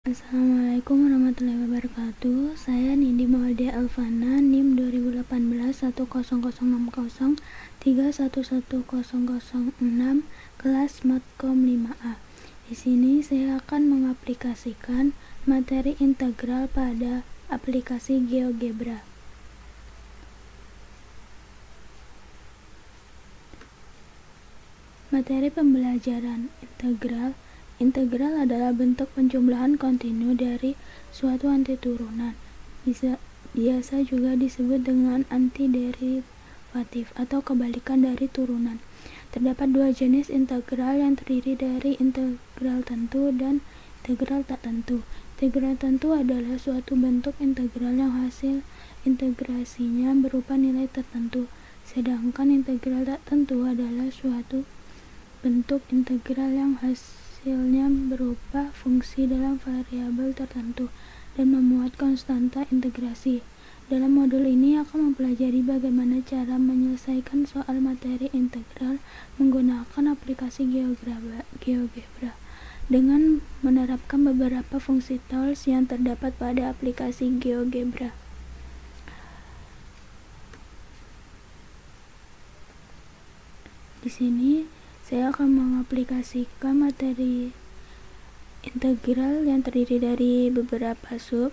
Assalamualaikum warahmatullahi wabarakatuh. Saya Nindi Maudia Alfana, NIM 2018 1006003110006, kelas Matkom 5A. Di sini saya akan mengaplikasikan materi integral pada aplikasi GeoGebra. Materi pembelajaran integral. Integral adalah bentuk penjumlahan kontinu dari suatu antiturunan. Biasa juga disebut dengan antiderivatif atau kebalikan dari turunan. Terdapat dua jenis integral yang terdiri dari integral tentu dan integral tak tentu. Integral tentu adalah suatu bentuk integral yang hasil integrasinya berupa nilai tertentu, sedangkan integral tak tentu adalah suatu bentuk integral yang hasilnya berupa fungsi dalam variabel tertentu dan memuat konstanta integrasi. Dalam modul ini akan mempelajari bagaimana cara menyelesaikan soal materi integral menggunakan aplikasi GeoGebra dengan menerapkan beberapa fungsi tools yang terdapat pada aplikasi GeoGebra. Di sini saya akan mengaplikasikan materi integral yang terdiri dari beberapa sub,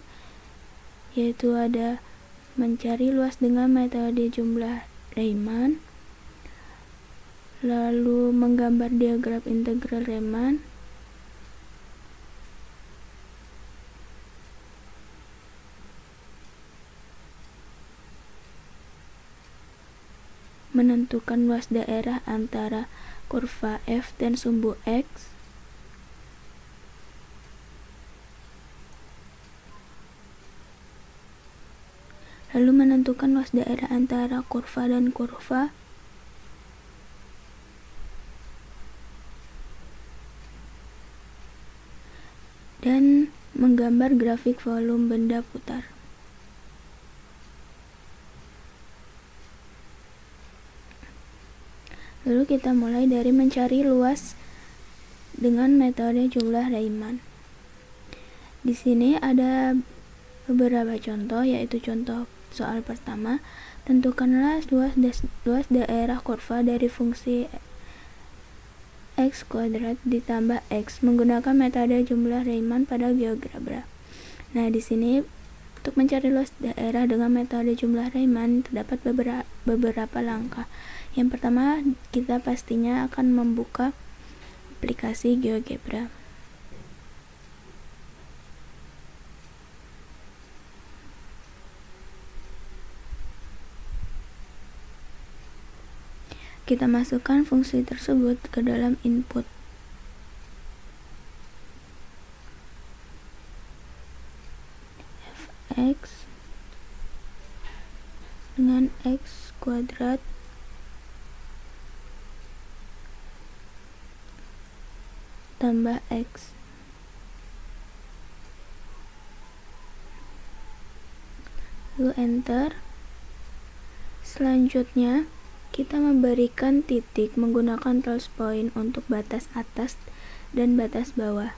yaitu ada mencari luas dengan metode jumlah Riemann, lalu menggambar diagram integral Riemann, menentukan luas daerah antara kurva F dan sumbu X, lalu menentukan luas daerah antara kurva dan kurva, dan menggambar grafik volume benda putar. Lalu kita mulai dari mencari luas dengan metode jumlah Riemann. Di sini ada beberapa contoh, yaitu contoh soal pertama, tentukanlah luas daerah kurva dari fungsi x kuadrat ditambah x menggunakan metode jumlah Riemann pada GeoGebra. Nah, di sini untuk mencari luas daerah dengan metode jumlah Riemann terdapat beberapa langkah. Yang pertama, kita pastinya akan membuka aplikasi GeoGebra. Kita masukkan fungsi tersebut ke dalam input. Fx dengan x kuadrat tambah x. Lalu enter. Selanjutnya kita memberikan titik menggunakan tools point untuk batas atas dan batas bawah.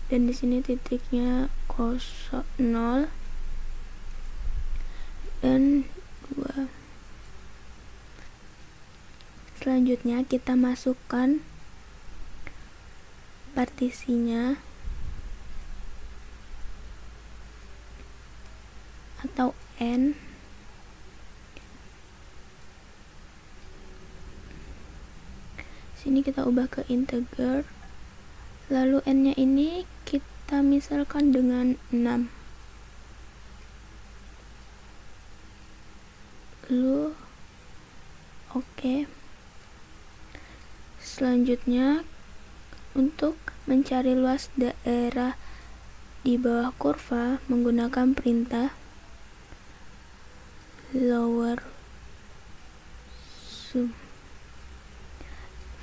Dan di sini titiknya 0 dan 2. Selanjutnya kita masukkan partisinya atau n. Sini kita ubah ke integer. Lalu n-nya ini kita misalkan dengan 6. Lalu oke. Selanjutnya untuk mencari luas daerah di bawah kurva menggunakan perintah lower sum.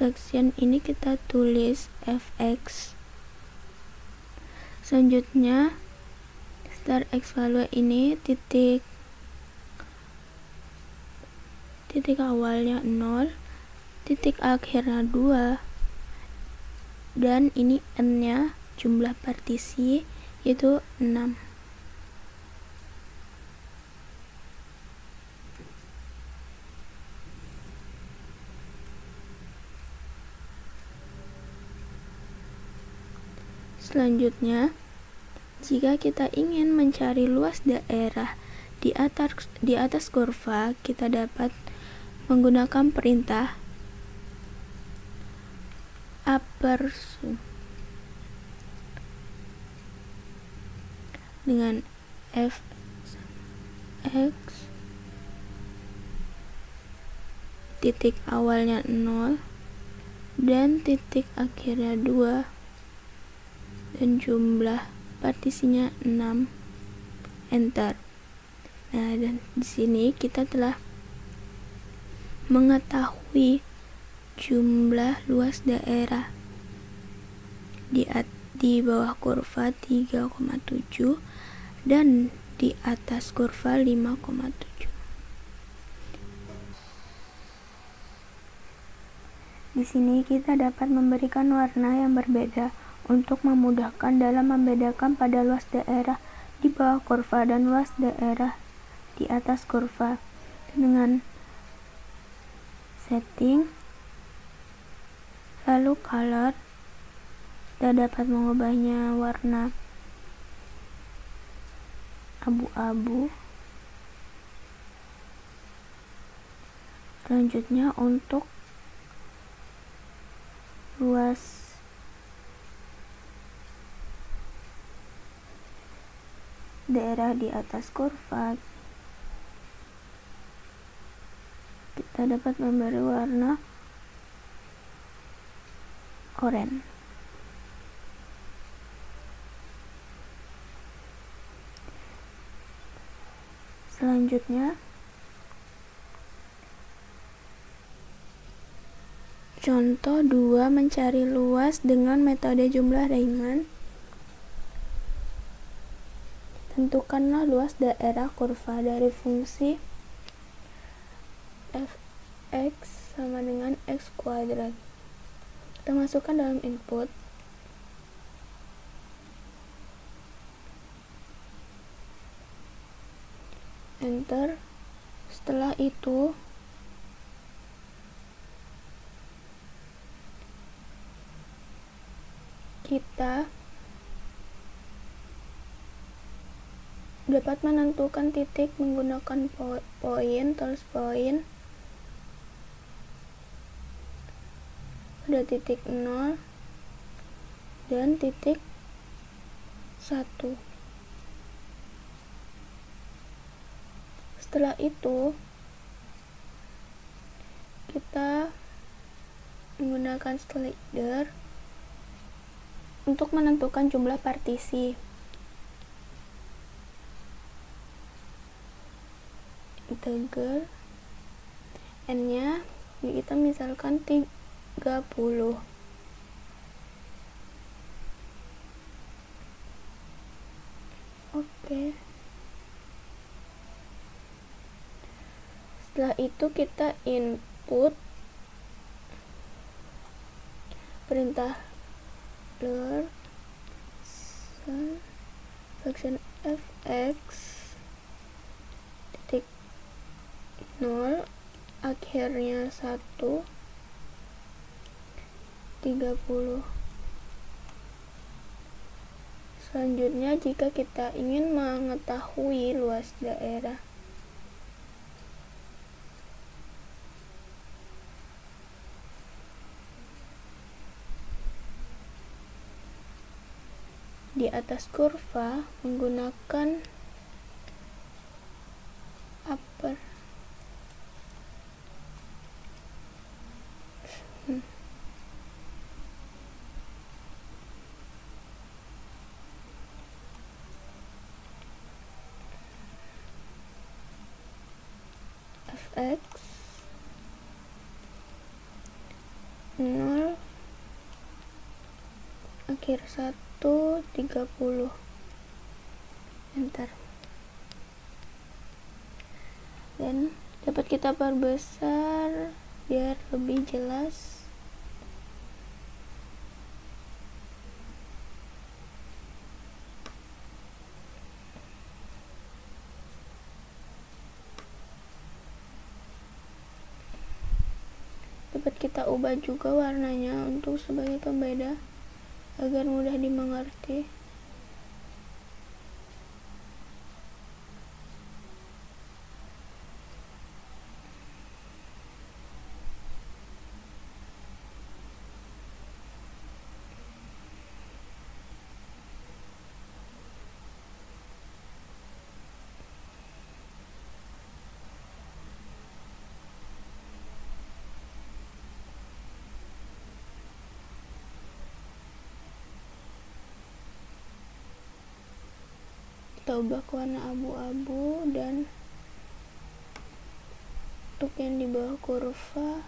Fraction ini kita tulis fx. Selanjutnya start x value ini titik titik awalnya 0, titik akhirnya 2, dan ini n-nya jumlah partisi yaitu 6. Selanjutnya, jika kita ingin mencari luas daerah di atas kurva, kita dapat menggunakan perintah upper sum dengan f x titik awalnya 0 dan titik akhirnya 2 dan jumlah partisinya 6, enter. Nah, dan di sini kita telah mengetahui jumlah luas daerah di bawah kurva 3,7 dan di atas kurva 5,7. Di sini kita dapat memberikan warna yang berbeda untuk memudahkan dalam membedakan pada luas daerah di bawah kurva dan luas daerah di atas kurva. Dengan setting lalu color, kita dapat mengubahnya warna abu-abu. Selanjutnya untuk luas daerah di atas kurva, kita dapat memberi warna oranye. Selanjutnya, contoh 2 mencari luas dengan metode jumlah ringan. Tentukanlah luas daerah kurva dari fungsi f(x) sama dengan x kuadrat. Kita masukkan dalam input. Enter. Setelah itu kita dapat menentukan titik menggunakan poin, tulis poin pada titik 0 dan titik 1. Setelah itu kita menggunakan slider untuk menentukan jumlah partisi. Integer n-nya kita misalkan 30. Oke. Setelah itu kita input perintah learn function f(x) titik 0 akhirnya 1 30. Selanjutnya, jika kita ingin mengetahui luas daerah di atas kurva menggunakan upper f(x) 0 akhir 1 30, enter. Dan dapat kita perbesar biar lebih jelas. Dapat kita ubah juga warnanya untuk sebagai pembeda agar mudah dimengerti. Kita ubah ke warna abu-abu, dan untuk yang di bawah kurva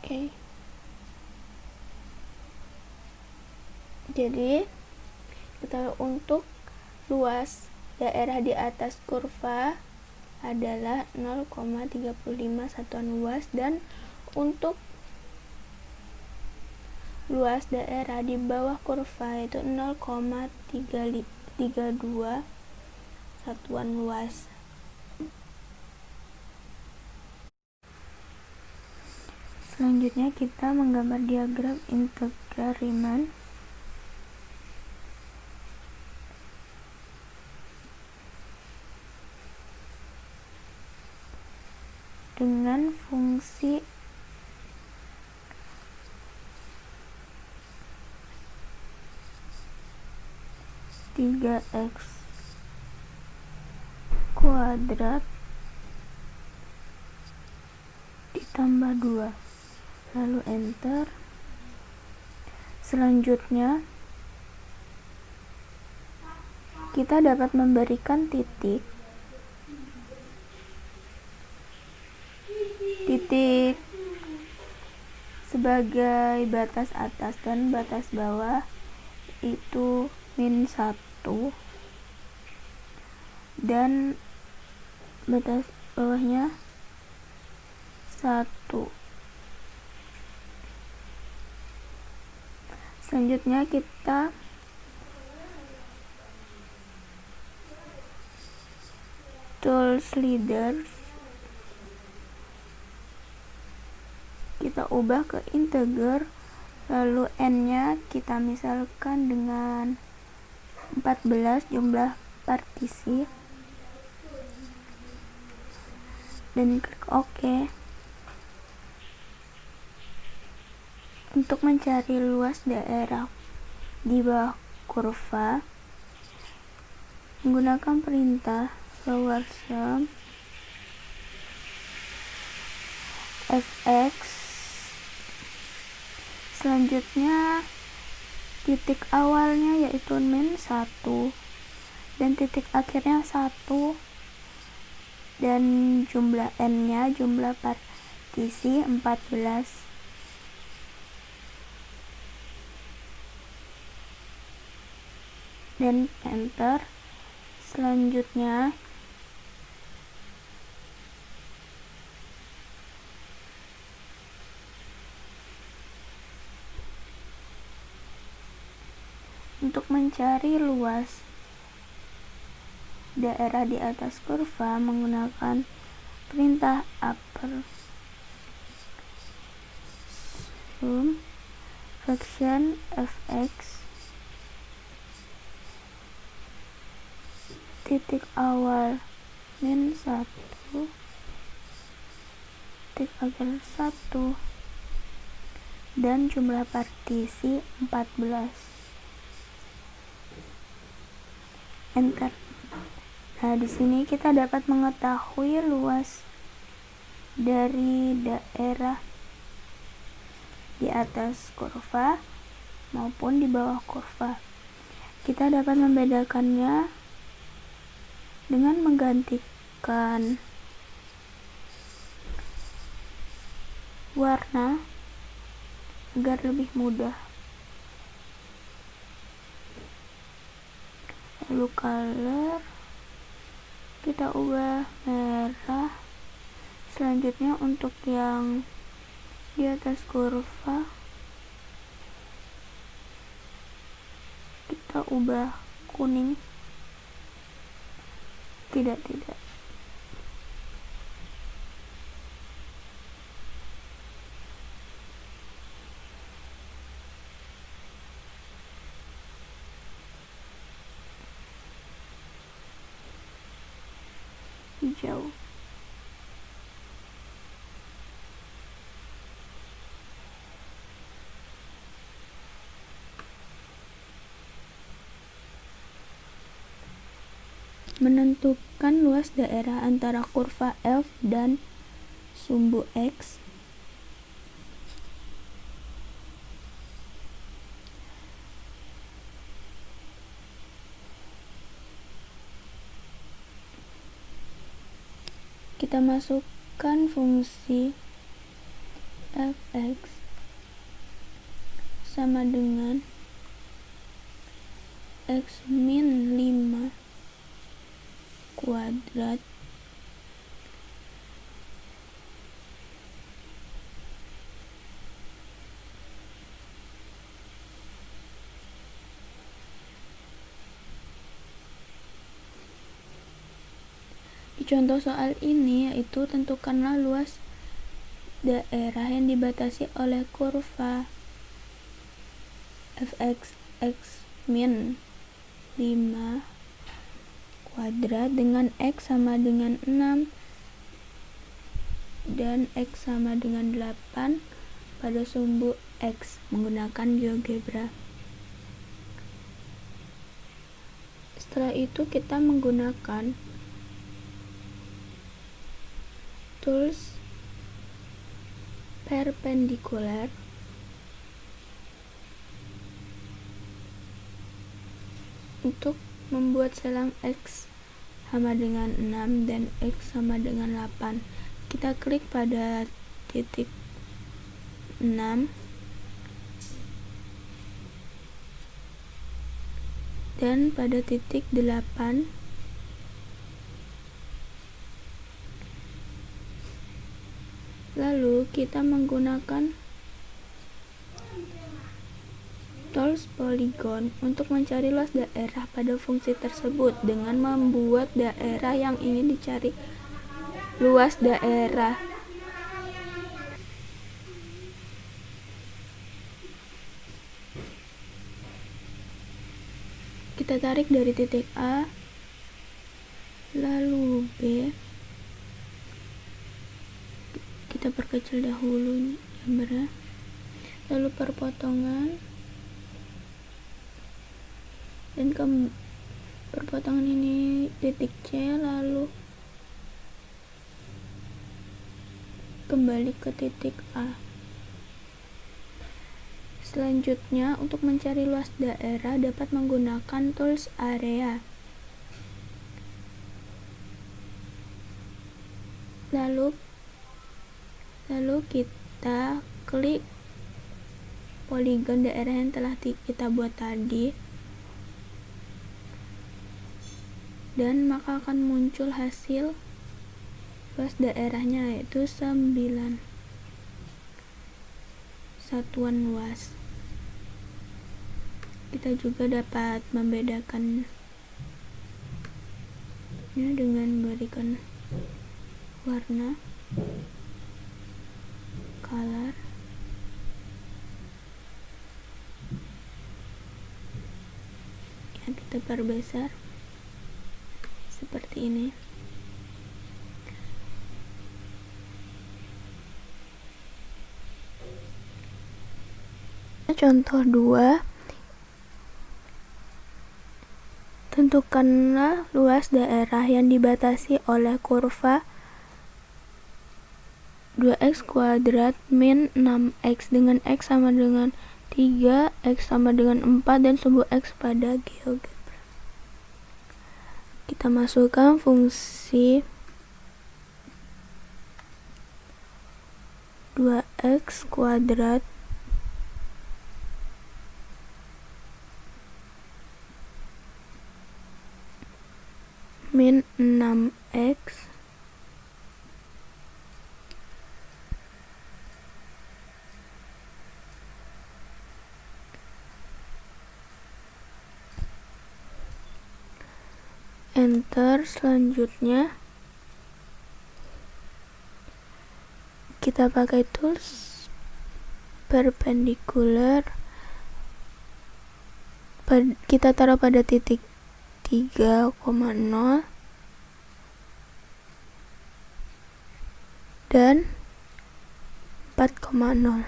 oke. Jadi kita untuk luas daerah di atas kurva adalah 0,35 satuan luas, dan untuk luas daerah di bawah kurva itu 0,32 satuan luas. Selanjutnya kita menggambar diagram integral Riemann. Dengan fungsi tiga x kuadrat ditambah 2, lalu enter. Selanjutnya kita dapat memberikan titik sebagai batas atas dan batas bawah, itu -1, dan batas bawahnya 1. Selanjutnya kita tools leaders kita ubah ke integer, lalu n-nya kita misalkan dengan 14 jumlah partisi, dan klik OK. Untuk mencari luas daerah di bawah kurva, menggunakan perintah lower sum fx. Selanjutnya titik awalnya yaitu -1, dan titik akhirnya 1, dan jumlah n-nya, jumlah partisi 14. Dan enter. Selanjutnya untuk mencari luas daerah di atas kurva menggunakan perintah upper sum function fx, titik awal -1, titik akhir 1, dan jumlah partisi 14. Enter. Nah, di sini kita dapat mengetahui luas dari daerah di atas kurva maupun di bawah kurva. Kita dapat membedakannya dengan menggantikan warna agar lebih mudah. Lalu color kita ubah merah. Selanjutnya untuk yang di atas kurva kita ubah kuning. Tidak hijau. Menentukan luas daerah antara kurva F dan sumbu X. Kita masukkan fungsi fx sama dengan x min 5 kuadrat di contoh soal ini, yaitu tentukanlah luas daerah yang dibatasi oleh kurva fx x min 5 kuadrat dengan x sama dengan 6 dan x sama dengan 8 pada sumbu x menggunakan GeoGebra. Setelah itu kita menggunakan tools perpendicular untuk membuat selang x sama dengan 6 dan x sama dengan 8. Kita klik pada titik 6 dan pada titik 8. Lalu kita menggunakan tools polygon untuk mencari luas daerah pada fungsi tersebut dengan membuat daerah yang ingin dicari luas daerah. Kita tarik dari titik A, lalu B. Kita perkecil dahulu gambarnya, lalu perpotongan, dan perpotongan ini titik C, lalu kembali ke titik A. Selanjutnya, untuk mencari luas daerah dapat menggunakan tools area. Lalu kita klik poligon daerah yang telah kita buat tadi, dan maka akan muncul hasil luas daerahnya, yaitu 9 satuan luas. Kita juga dapat membedakannya dengan memberikan warna, color, yang kita perbesar seperti ini. Contoh 2, tentukanlah luas daerah yang dibatasi oleh kurva 2x kuadrat min 6x dengan x sama dengan 3, x sama dengan 4, dan sumbu x pada GeoGebra. Kita masukkan fungsi 2x kuadrat 6x enter. Selanjutnya kita pakai tools perpendicular, kita taruh pada titik 3,0 dan 4,0.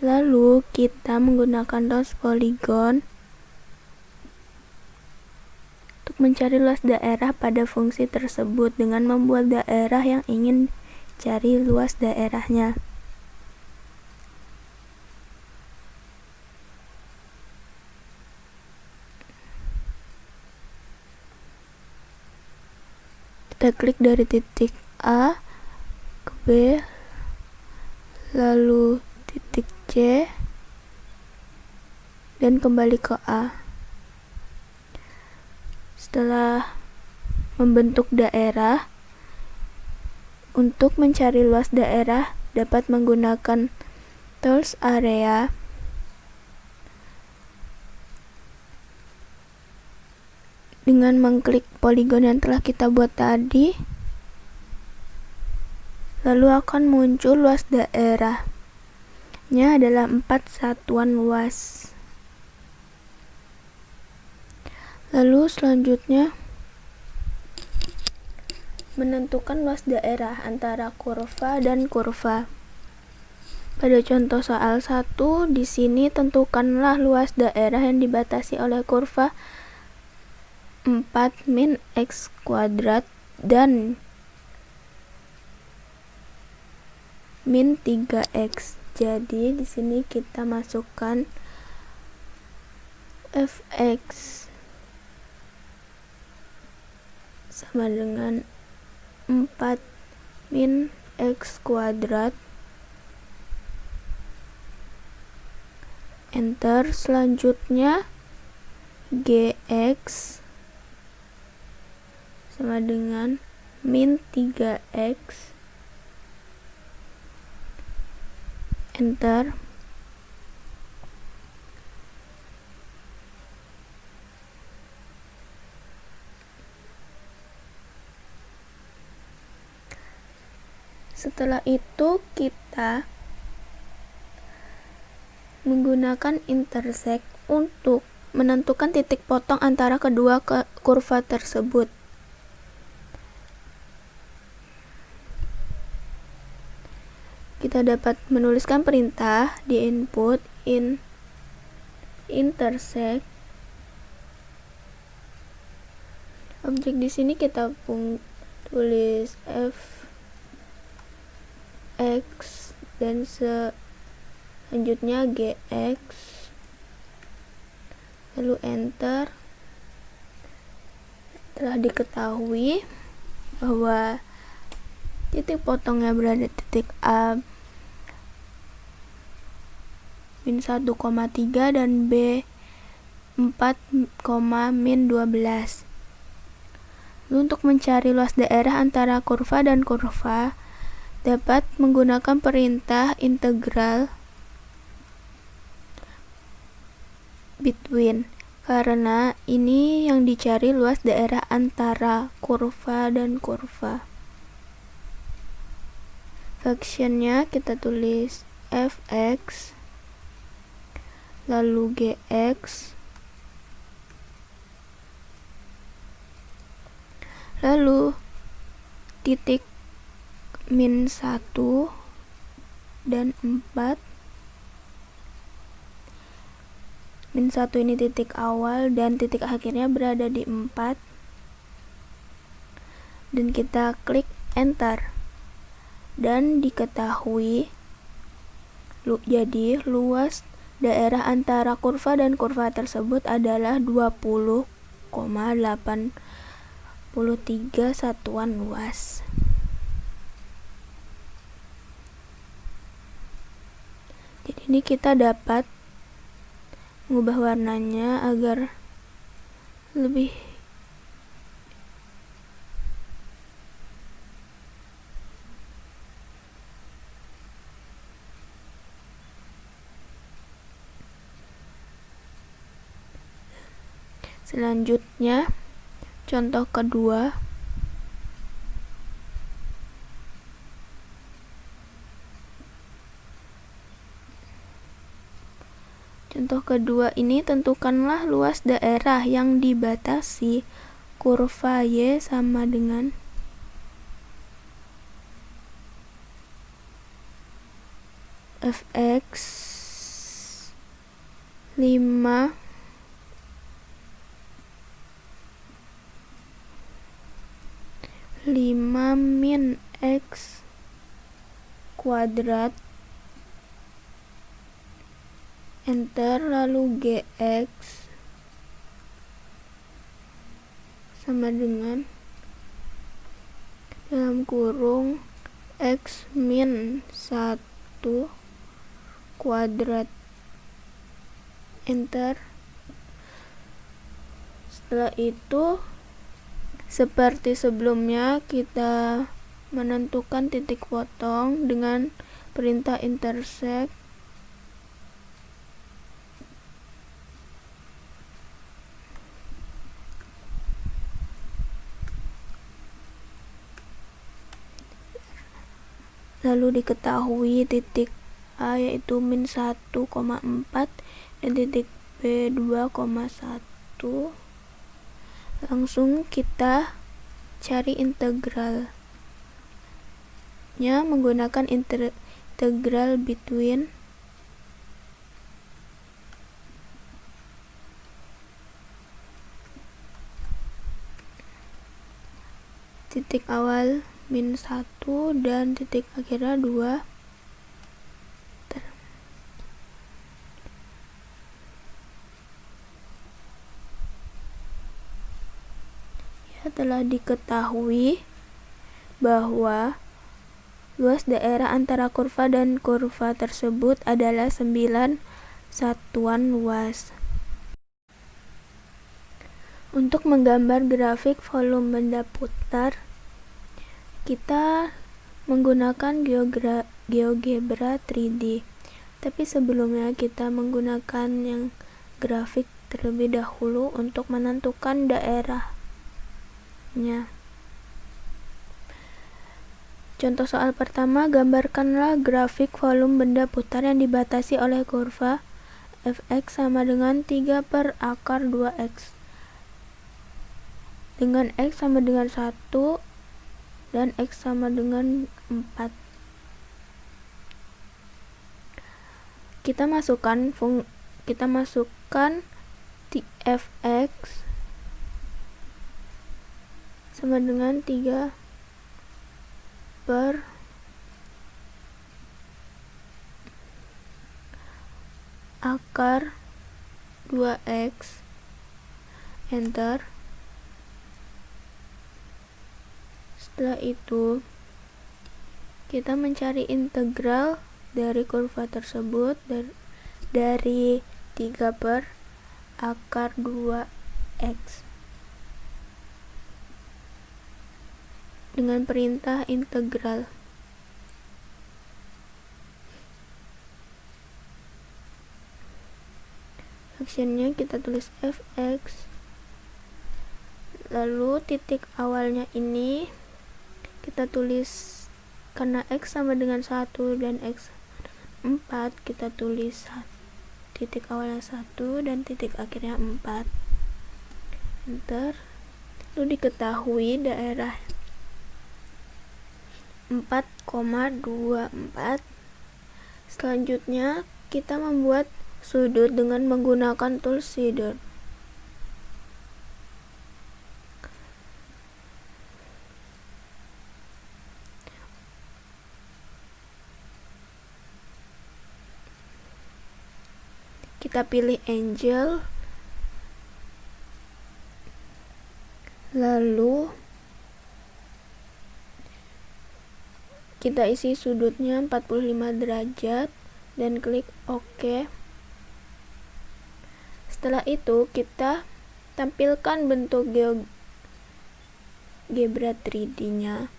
Lalu kita menggunakan tools polygon untuk mencari luas daerah pada fungsi tersebut dengan membuat daerah yang ingin cari luas daerahnya. Kita klik dari titik A ke B, lalu titik C, dan kembali ke A. Setelah membentuk daerah, untuk mencari luas daerah dapat menggunakan tools area, dengan mengklik poligon yang telah kita buat tadi, lalu akan muncul luas daerahnya adalah 4 satuan luas. Lalu selanjutnya menentukan luas daerah antara kurva dan kurva. Pada contoh soal 1, di sini tentukanlah luas daerah yang dibatasi oleh kurva 4 min x kuadrat dan min 3x. Jadi di sini kita masukkan fx sama dengan 4 min x kuadrat, enter. Selanjutnya gx sama dengan min 3x, enter. Setelah itu kita menggunakan intersect untuk menentukan titik potong antara kedua kurva tersebut. Kita dapat menuliskan perintah di input intersect. Objek di sini kita tulis fx dan selanjutnya gx, lalu enter. Telah diketahui bahwa titik potongnya berada di titik A min 1,3 dan B 4, min 12. Untuk mencari luas daerah antara kurva dan kurva dapat menggunakan perintah integral between, karena ini yang dicari luas daerah antara kurva dan kurva. Functionnya kita tulis fx lalu gx lalu titik min 1 dan 4. Min 1 ini titik awal dan titik akhirnya berada di 4, dan kita klik enter, dan diketahui jadi luas daerah antara kurva dan kurva tersebut adalah 20,83 satuan luas. Jadi ini kita dapat mengubah warnanya agar lebih selanjutnya. Contoh kedua, ini tentukanlah luas daerah yang dibatasi kurva Y sama dengan fx 5 min x kuadrat, enter, lalu gx sama dengan dalam kurung x min 1 kuadrat, enter. Setelah itu, seperti sebelumnya, kita menentukan titik potong dengan perintah intersect. Lalu diketahui titik A yaitu min 1,4 dan titik B 2,1. Langsung kita cari integralnya menggunakan integral between titik awal min 1 dan titik akhirnya 2. Telah diketahui bahwa luas daerah antara kurva dan kurva tersebut adalah 9 satuan luas. Untuk menggambar grafik volume benda putar, kita menggunakan GeoGebra 3D. Tapi sebelumnya kita menggunakan yang grafik terlebih dahulu untuk menentukan daerah. Contoh soal pertama, gambarkanlah grafik volume benda putar yang dibatasi oleh kurva fx sama dengan 3 per akar 2x dengan x sama dengan 1 dan x sama dengan 4. Kita masukkan fx sama dengan 3 per akar 2x, enter. Setelah itu kita mencari integral dari kurva tersebut dari 3 per akar 2x dengan perintah integral. Actionnya kita tulis fx, lalu titik awalnya ini kita tulis, karena x sama dengan 1 dan x 4, kita tulis titik awalnya 1 dan titik akhirnya 4, enter. Lalu diketahui daerah 4,24. Selanjutnya kita membuat sudut dengan menggunakan tool shader. Kita pilih angle, lalu kita isi sudutnya 45 derajat dan klik OK. Setelah itu kita Tampilkan bentuk GeoGebra 3D-nya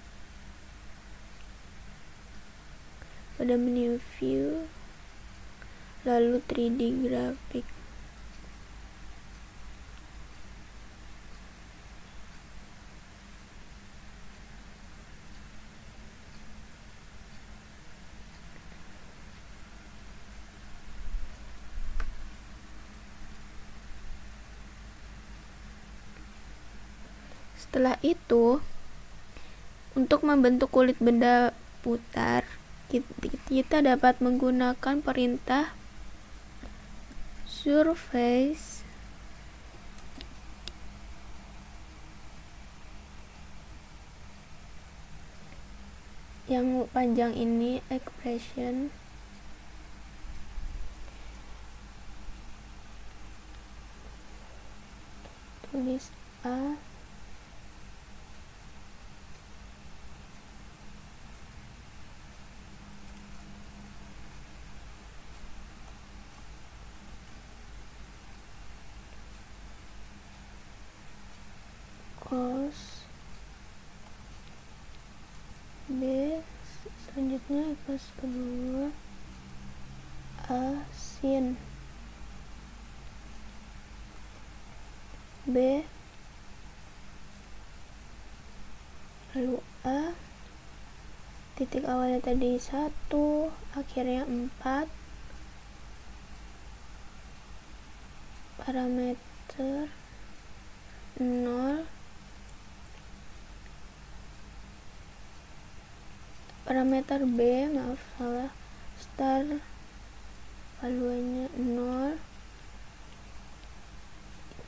pada menu View, lalu 3D Graphic. Setelah itu, untuk membentuk kulit benda putar, kita dapat menggunakan perintah surface yang panjang ini, expression, tulis A, cos B, selanjutnya cos kedua A, sin B, lalu A, titik awalnya tadi 1, akhirnya 4, parameter 0, parameter B, maaf salah, star valuenya 0,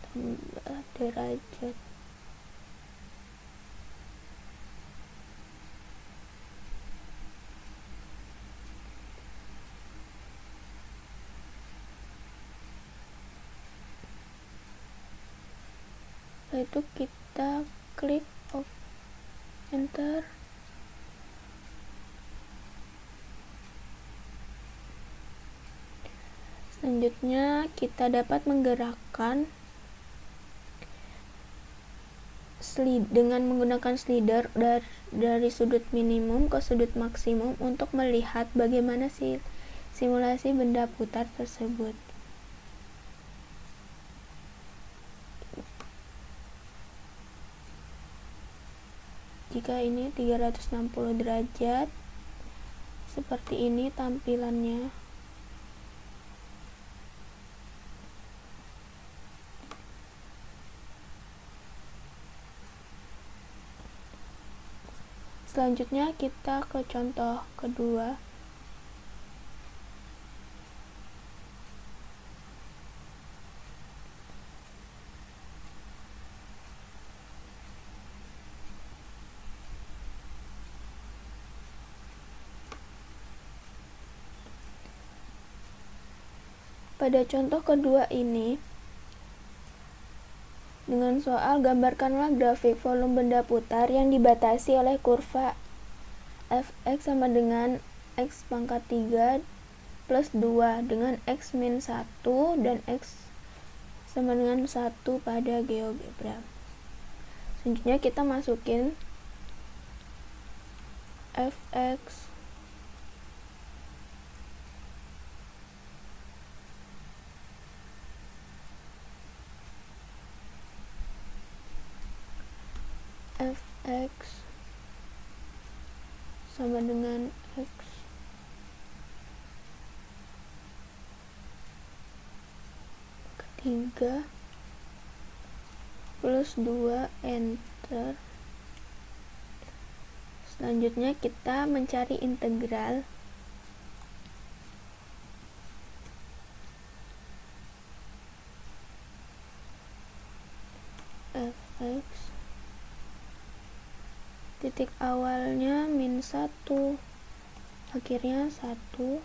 tambah derajat. Setelah itu kita klik enter. Selanjutnya kita dapat menggerakkan dengan menggunakan slider dari sudut minimum ke sudut maksimum untuk melihat bagaimana simulasi benda putar tersebut. Jika ini 360 derajat, seperti ini tampilannya. Selanjutnya kita ke contoh kedua. Pada contoh kedua ini, dengan soal gambarkanlah grafik volume benda putar yang dibatasi oleh kurva fx sama dengan x pangkat 3 plus 2 dengan x min 1 dan x sama dengan 1 pada GeoGebra. Selanjutnya kita masukin fx sama dengan x ketiga plus 2, enter. Selanjutnya kita mencari integral fx, titik awalnya min 1, akhirnya 1.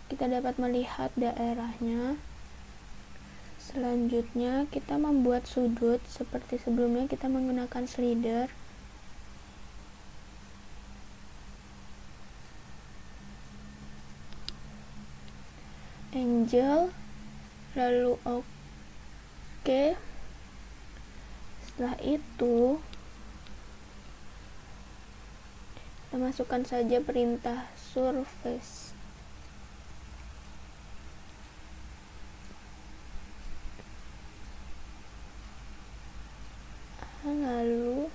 Kita dapat melihat daerahnya. Selanjutnya kita membuat sudut seperti sebelumnya, kita menggunakan slider. Angle Lalu oke. Setelah itu kita masukkan saja perintah surface. Lalu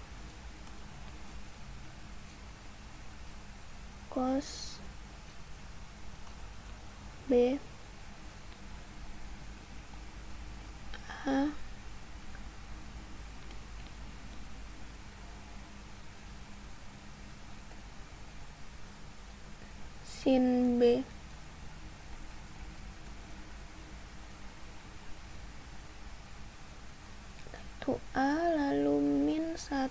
cos B A sin B itu A, lalu min 1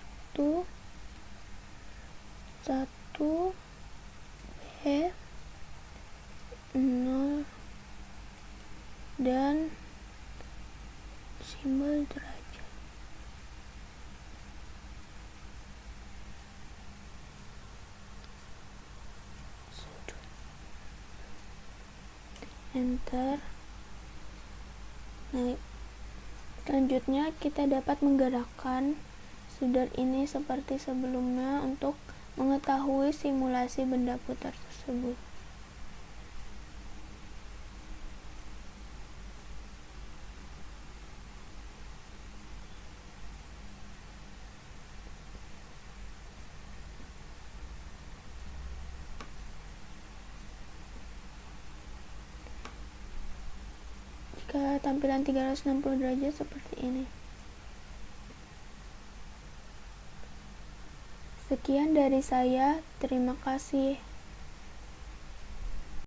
B 0 dan simbol derajat. Enter. Nah, selanjutnya kita dapat menggerakkan sudut ini seperti sebelumnya untuk mengetahui simulasi benda putar tersebut. Jika tampilan 360 derajat seperti ini. Sekian dari saya, terima kasih.